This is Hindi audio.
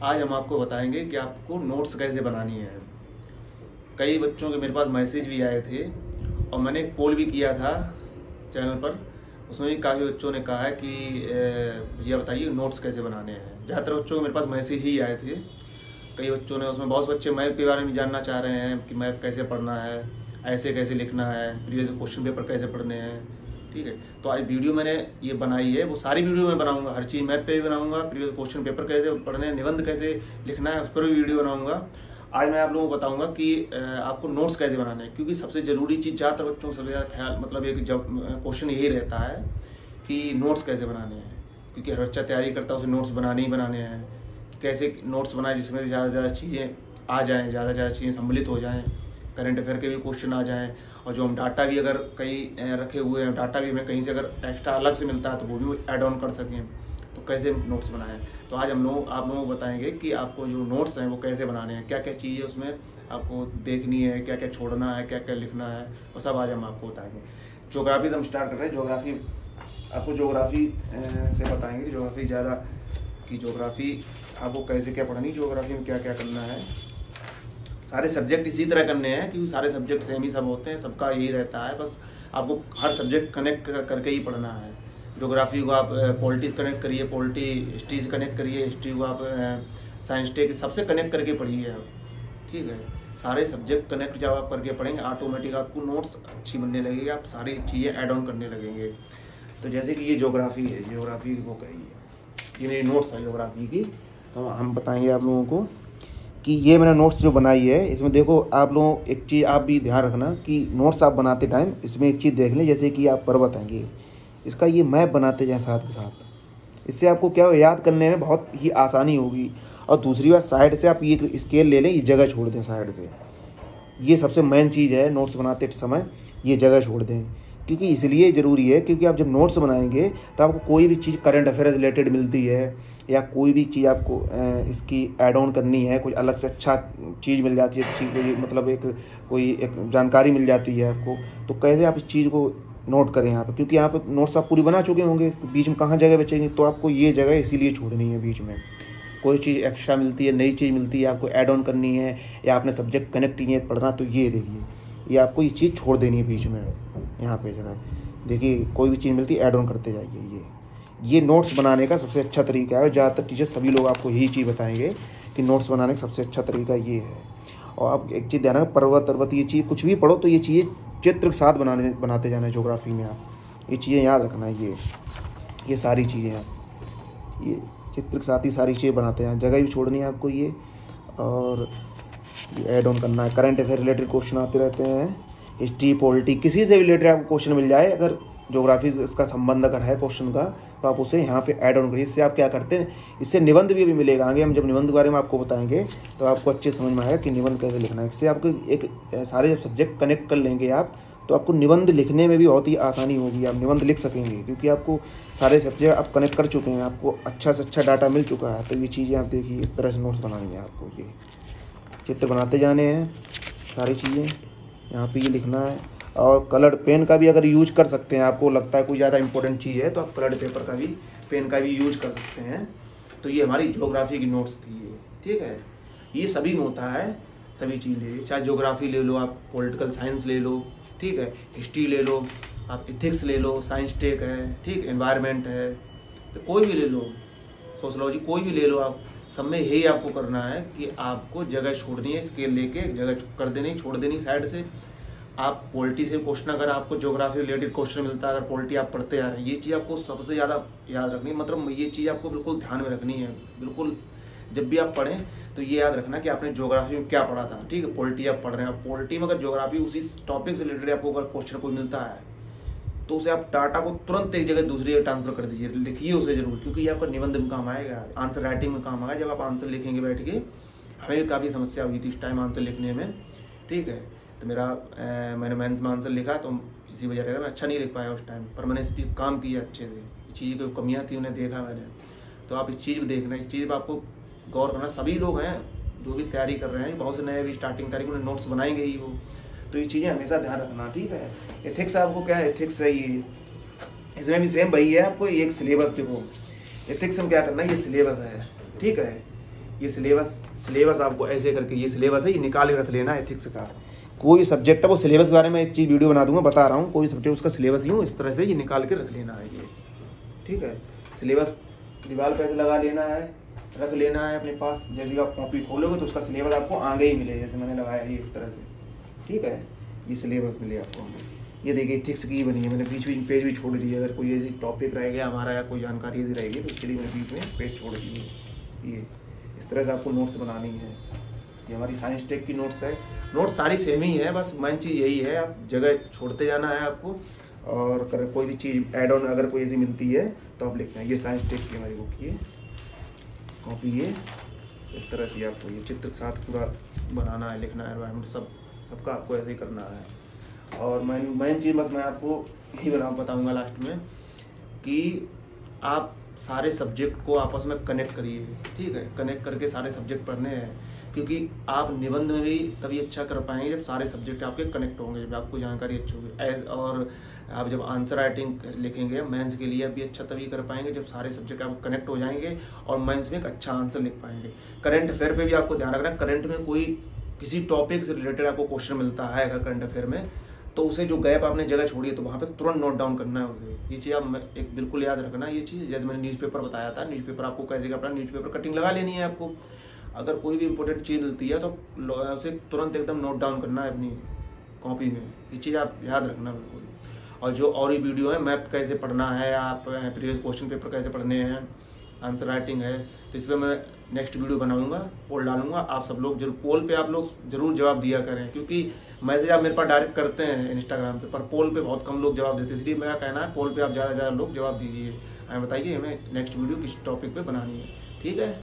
आज हम आपको बताएंगे कि आपको नोट्स कैसे बनानी है। कई बच्चों के मेरे पास मैसेज भी आए थे और मैंने एक पोल भी किया था चैनल पर। उसमें भी काफ़ी बच्चों ने कहा है कि भैया बताइए नोट्स कैसे बनाने हैं। ज़्यादातर बच्चों के मेरे पास मैसेज ही आए थे। कई बच्चों ने उसमें, बहुत से बच्चे मैप के बारे में जानना चाह रहे हैं कि मैप कैसे पढ़ना है, ऐसे कैसे लिखना है, प्रीवियस क्वेश्चन पेपर कैसे पढ़ने हैं। ठीक है, तो आज वीडियो मैंने ये बनाई है, वो सारी वीडियो मैं बनाऊंगा, हर चीज़ मैप पे भी बनाऊंगा, प्रीवियस क्वेश्चन पेपर कैसे पढ़ने हैं, निबंध कैसे लिखना है उस पर भी वीडियो बनाऊंगा। आज मैं आप लोगों को बताऊंगा कि आपको नोट्स कैसे बनाने हैं, क्योंकि सबसे ज़रूरी चीज़ ज़्यादातर बच्चों को सबसे ज़्यादा ख्याल मतलब एक जब क्वेश्चन यही रहता है कि नोट्स कैसे बनाने हैं, क्योंकि हर बच्चा तैयारी करता है उसे नोट्स बनाने ही बनाने हैं। कैसे नोट्स बनाए जिसमें ज़्यादा से ज़्यादा चीज़ें आ जाएँ, ज़्यादा से ज़्यादा चीज़ें सम्मिलित हो जाएँ, करंट अफेयर के भी क्वेश्चन आ जाएँ, और जो हम डाटा भी अगर कहीं रखे हुए हैं, डाटा भी हमें कहीं से अगर एक्स्ट्रा अलग से मिलता है तो वो भी ऐड ऑन कर सकें, तो कैसे नोट्स बनाएं। तो आज हम लोग आप लोगों को बताएंगे कि आपको जो नोट्स हैं वो कैसे बनाने हैं, क्या क्या चीज़ें उसमें आपको देखनी है, क्या क्या छोड़ना है, क्या क्या लिखना है, वो सब आज हम आपको बताएंगे। ज्योग्राफी से हम स्टार्ट कर रहे हैं। ज्योग्राफी आपको ज्योग्राफी से बताएंगे कि ज्योग्राफी ज़्यादा कि ज्योग्राफी आपको कैसे क्या पढ़नी, ज्योग्राफी में क्या क्या करना है। सारे सब्जेक्ट इसी तरह करने हैं क्योंकि सारे सब्जेक्ट सेम ही सब होते हैं, सबका यही रहता है, बस आपको हर सब्जेक्ट कनेक्ट करके ही पढ़ना है। ज्योग्राफी को आप पॉलिटी से कनेक्ट करिए, पॉलिटी हिस्ट्री से कनेक्ट करिए, हिस्ट्री को आप साइंस टेक सबसे कनेक्ट करके पढ़िए आप। ठीक है, सारे सब्जेक्ट कनेक्ट जब आप करके पढ़ेंगे ऑटोमेटिक आपको नोट्स अच्छी बनने लगेगी, आप सारी चीज़ें ऐड ऑन करने लगेंगे। तो जैसे कि ये ज्योग्राफी है, ज्योग्राफी को कहिए, ये मेरी नोट्स है ज्योग्राफी की। तो हम बताएंगे आप लोगों को कि ये मैंने नोट्स जो बनाई है, इसमें देखो आप लोग एक चीज़ आप भी ध्यान रखना कि नोट्स आप बनाते टाइम इसमें एक चीज़ देख लें, जैसे कि आप पर्वत आएंगे, इसका ये मैप बनाते जाएं साथ के साथ। इससे आपको क्या हो, याद करने में बहुत ही आसानी होगी। और दूसरी बात, साइड से आप ये स्केल ले लें, ये जगह छोड़ दें साइड से। ये सबसे मेन चीज़ है नोट्स बनाते समय, ये जगह छोड़ दें। क्योंकि इसलिए ज़रूरी है क्योंकि आप जब नोट्स बनाएंगे तो आपको कोई भी चीज़ करंट अफेयर रिलेटेड मिलती है या कोई भी चीज़ आपको इसकी ऐड ऑन करनी है, कोई अलग से अच्छा चीज़ मिल जाती है, अच्छी कोई मतलब कोई एक जानकारी मिल जाती है आपको, तो कैसे आप इस चीज़ को नोट करें यहाँ पर। क्योंकि यहाँ पर नोट्स आप पूरी बना चुके होंगे, बीच में कहाँ जगह बचेंगे, तो आपको ये जगह इसीलिए छोड़नी है। बीच में कोई चीज़ एक्स्ट्रा मिलती है, नई चीज़ मिलती है, आपको ऐड ऑन करनी है या आपने सब्जेक्ट कनेक्ट किए हैं पढ़ना, तो ये देखिए, ये आपको ये चीज़ छोड़ देनी है बीच में। यहाँ पे जगह देखिए, कोई भी चीज़ मिलती है ऐड ऑन करते जाइए। ये नोट्स बनाने का सबसे अच्छा तरीका है, और ज़्यादातर टीचर सभी लोग आपको यही चीज़ बताएंगे कि नोट्स बनाने का सबसे अच्छा तरीका ये है। और आप एक चीज़ ध्यान रखें, पर्वत ये चीज़ कुछ भी पढ़ो तो ये चीज़ें चित्र के साथ बनाते जाना है। ज्योग्राफी में आप ये चीज़ें याद रखना है, ये सारी चीज़ें आप ये चित्र के साथ ही सारी चीज़ें बनाते हैं। जगह भी छोड़नी है आपको ये, और ये ऐड ऑन करना है। करंट अफेयर रिलेटेड क्वेश्चन आते रहते हैं, हिस्ट्री पॉलिटी किसी से रिलेटेड आपको क्वेश्चन मिल जाए, अगर ज्योग्राफी इसका संबंध अगर है क्वेश्चन का, तो आप उसे यहाँ पे ऐड ऑन करिए। इससे आप क्या करते हैं, इससे निबंध भी मिलेगा। आगे हम जब निबंध के बारे में आपको बताएंगे तो आपको अच्छे समझ में आएगा कि निबंध कैसे लिखना है। इससे आपको एक सारे जब सब्जेक्ट कनेक्ट कर लेंगे आप, तो आपको निबंध लिखने में भी बहुत ही आसानी होगी, आप निबंध लिख सकेंगे क्योंकि आपको सारे सब्जेक्ट आप कनेक्ट कर चुके हैं, आपको अच्छा से अच्छा डाटा मिल चुका है। तो ये चीज़ें आप देखिए, इस तरह से नोट्स बनानी है आपको। ये चित्र बनाते जाने हैं, सारी चीज़ें यहाँ पे ये लिखना है। और कलर्ड पेन का भी अगर यूज कर सकते हैं, आपको लगता है कोई ज़्यादा इंपॉर्टेंट चीज़ है तो आप कलर्ड पेपर का भी, पेन का भी यूज कर सकते हैं। तो ये हमारी ज्योग्राफी की नोट्स थी ये। ठीक है, ये सभी में होता है, सभी चीज़ ले, चाहे ज्योग्राफी ले लो आप, पॉलिटिकल साइंस ले लो, ठीक है, हिस्ट्री ले लो आप, इथिक्स ले लो, साइंस टेक है, ठीक, एनवायरनमेंट है, तो कोई भी ले लो, सोशलॉजी कोई भी ले लो आप, सब में यही आपको करना है कि आपको जगह छोड़नी है, स्केल लेके जगह कर देनी, छोड़ देनी साइड से। आप पॉलिटी से क्वेश्चन, अगर आपको ज्योग्राफी रिलेटेड क्वेश्चन मिलता है, अगर पॉलिटी आप पढ़ते आ रहे हैं, ये चीज़ आपको सबसे ज़्यादा याद रखनी है, मतलब ये चीज़ आपको बिल्कुल ध्यान में रखनी है। बिल्कुल जब भी आप पढ़ें तो ये याद रखना कि आपने ज्योग्राफी में क्या पढ़ा था। ठीक है, पॉलिटी आप पढ़ रहे हैं, पॉलिटी में अगर ज्योग्राफी उसी टॉपिक से रिलेटेड आपको अगर क्वेश्चन कोई मिलता है तो उसे आप डाटा को तुरंत एक जगह दूसरी जगह ट्रांसफर कर दीजिए, लिखिए उसे जरूर, क्योंकि ये आपका निबंध में काम आएगा, आंसर राइटिंग में काम आएगा। जब आप आंसर लिखेंगे बैठ के, हमें भी काफ़ी समस्या हुई थी इस टाइम आंसर लिखने में। ठीक है, तो मैंने मेंस में आंसर लिखा तो इसी वजह से मैं अच्छा नहीं लिख पाया उस टाइम, पर मैंने इस पर काम किया अच्छे से। इस चीज़ की कमियाँ थी उन्हें देखा मैंने, तो आप इस चीज़ को देखना, इस चीज़ पर आपको गौर करना। सभी लोग हैं जो भी तैयारी कर रहे हैं, बहुत से नए भी स्टार्टिंग तैयारी उन्हें नोट्स बनाएंगे ही वो, तो ये चीज़ें हमेशा ध्यान रखना। ठीक है, एथिक्स आपको क्या है, एथिक्स है ये, इसमें भी सेम वही है, आपको एक सिलेबस देखो, एथिक्स में क्या करना है, ये सिलेबस है। ठीक है, ये सिलेबस आपको ऐसे करके, ये सिलेबस है, ये निकाल के रख लेना है एथिक्स का। कोई सब्जेक्ट है वो सिलेबस के बारे में एक चीज़ वीडियो बना दूंगा, बता रहा हूँ, कोई सब्जेक्ट उसका सिलेबस यूँ इस तरह से ये निकाल के रख लेना है ये, ठीक है। सिलेबस दीवार पर ऐसे लगा लेना है, रख लेना है अपने पास। जैसे आप कॉपी खोलोगे तो उसका सिलेबस आपको आगे ही मिले, जैसे मैंने लगाया ये इस तरह से, ठीक है। ये सिलेबस मिले आपको। ये देखिए एथिक्स की बनी है, मैंने बीच बीच पेज भी छोड़ दिए, अगर कोई ऐसी टॉपिक रह गया हमारा या कोई जानकारी यदि रहेगी तो उसके लिए मैंने बीच में पेज छोड़ दिए। ये इस तरह से आपको नोट्स बनानी है। ये हमारी साइंस टेक की नोट्स है। नोट्स सारी सेम ही है, बस मेन चीज़ यही है, आप जगह छोड़ते जाना है आपको, और कोई भी चीज़ एड ऑन अगर कोई ऐसी मिलती है तो आप लिखते हैं। ये साइंस टेक की हमारी बुक की है कॉपी, ये इस तरह से आपको ये चित्र के साथ पूरा बनाना है, लिखना है, एनवायरनमेंट सबका आपको ऐसे ही करना है। और मेन चीज़ बस मैं आपको यही बताऊंगा लास्ट में कि आप सारे सब्जेक्ट को आपस में कनेक्ट करिए, ठीक है। कनेक्ट करके सारे सब्जेक्ट पढ़ने हैं, क्योंकि आप निबंध में भी तभी अच्छा कर पाएंगे जब सारे सब्जेक्ट आपके कनेक्ट होंगे, जब आपको जानकारी अच्छी होगी। और आप जब आंसर राइटिंग लिखेंगे मेंस के लिए भी अच्छा तभी कर पाएंगे जब सारे सब्जेक्ट आपको कनेक्ट हो जाएंगे और मेंस में एक अच्छा आंसर लिख पाएंगे। करंट अफेयर पे भी आपको ध्यान रखना, करंट में कोई किसी टॉपिक से रिलेटेड आपको क्वेश्चन मिलता है अगर करंट अफेयर में, तो उसे जो गैप आपने जगह छोड़ी है तो वहाँ पे तुरंत नोट डाउन करना है उसे। ये चीज़ आप एक बिल्कुल याद रखना। ये चीज़ जैसे मैंने न्यूज़पेपर बताया था, न्यूज़पेपर आपको कैसे करना, न्यूज़पेपर कटिंग लगा लेनी है आपको। अगर कोई भी इंपॉर्टेंट चीज़ मिलती है तो उसे तुरंत एकदम नोट डाउन करना है अपनी कॉपी में। ये चीज़ आप याद रखना बिल्कुल। और जो और ही वीडियो है, मैप कैसे पढ़ना है, आप प्रीवियस क्वेश्चन पेपर कैसे पढ़ने हैं, आंसर राइटिंग है, तो इस पर मैं नेक्स्ट वीडियो बनाऊंगा, पोल डालूंगा। आप सब लोग जरूर पोल पे आप लोग जरूर जवाब दिया करें, क्योंकि मैसेज आप मेरे पास डायरेक्ट करते हैं इंस्टाग्राम पे, पर पोल पे बहुत कम लोग जवाब देते हैं। इसलिए मेरा कहना है पोल पे आप ज़्यादा से ज़्यादा लोग जवाब दीजिए। हमें बताइए हमें नेक्स्ट वीडियो किस टॉपिक पे बनानी है, ठीक है।